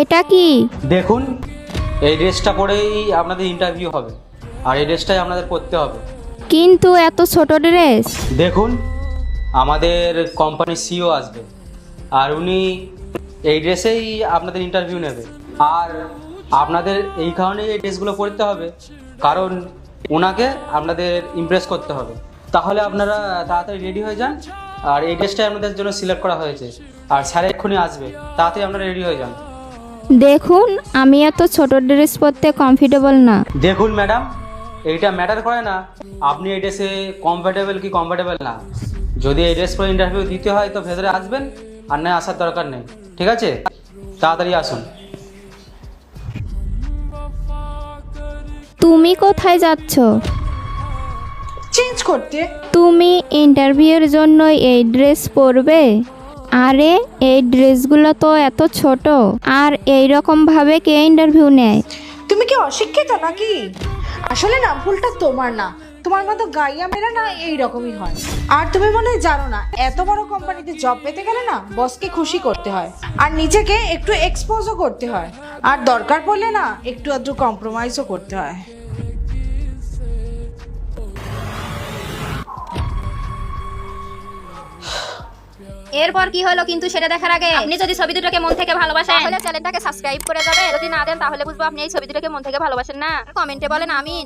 এটা কি? দেখুন, এই ড্রেসটা পরেই আপনাদের ইন্টারভিউ হবে, আর এই ড্রেসটাই আপনাদের পরতে হবে। কিন্তু এত ছোট ড্রেস। দেখুন, আমাদের কোম্পানির সিইও আসবে, আর উনি এই ড্রেসেই আপনাদের ইন্টারভিউ নেবে। আর আপনাদের এই কারণেই এই ড্রেসগুলো পরতে হবে, কারণ ওনাকে আপনাদের ইমপ্রেস করতে হবে। তাহলে আপনারা তাড়াতাড়ি রেডি হয়ে যান, আর এই ড্রেসটাই আপনাদের জন্য সিলেক্ট করা হয়েছে, আর স্যার এক্ষুনি আসবে, তাড়াতাড়ি আপনারা রেডি হয়ে যান। দেখুন, আমি এত ছোট ড্রেস পরতে কমফোর্টেবল না। দেখুন ম্যাডাম, এইটা ম্যাটার করে না আপনি এই ড্রেসে কমফর্টেবল কি কমফর্টেবল না। যদি এই ড্রেস পরে ইন্টারভিউ দিতে হয় তো ভেতরে আসবেন, আর নয় আসার দরকার নেই। ঠিক আছে, তাড়াতাড়ি আসুন। তুমি কোথায় যাচ্ছ? চেঞ্জ করতে। তুমি ইন্টারভিউর জন্য এই ড্রেস পরবে? আরে এই ড্রেসগুলো তো এত ছোট, আর এই রকম ভাবে কে ইন্টারভিউ নেয়? তুমি কি অশিক্ষিত নাকি? আসলে না, ভুলটা তোমার না, তোমার মতো গাইয়া মেরা না এইরকমই হয়। আর তুমি মনে হয় জানো না, এত বড় কোম্পানিতে জব পেতে গেলে না বসকে খুশি করতে হয়, আর নিজেকে একটু এক্সপোজও করতে হয়, আর দরকার পড়লে না একটু আধটু কম্প্রোমাইজও করতে হয়। এরপর কি হলো কিন্তু সেটা দেখার আগে আপনি যদি ছবি দুটোকে মন থেকে ভালোবাসেন তাহলে চ্যানেলটাকে সাবস্ক্রাইব করে যাবেন। যদি না দেন তাহলে বুঝবো আপনি এই ছবি দুটোকে মন থেকে ভালোবাসেন না। কমেন্টে বলেন আমিন।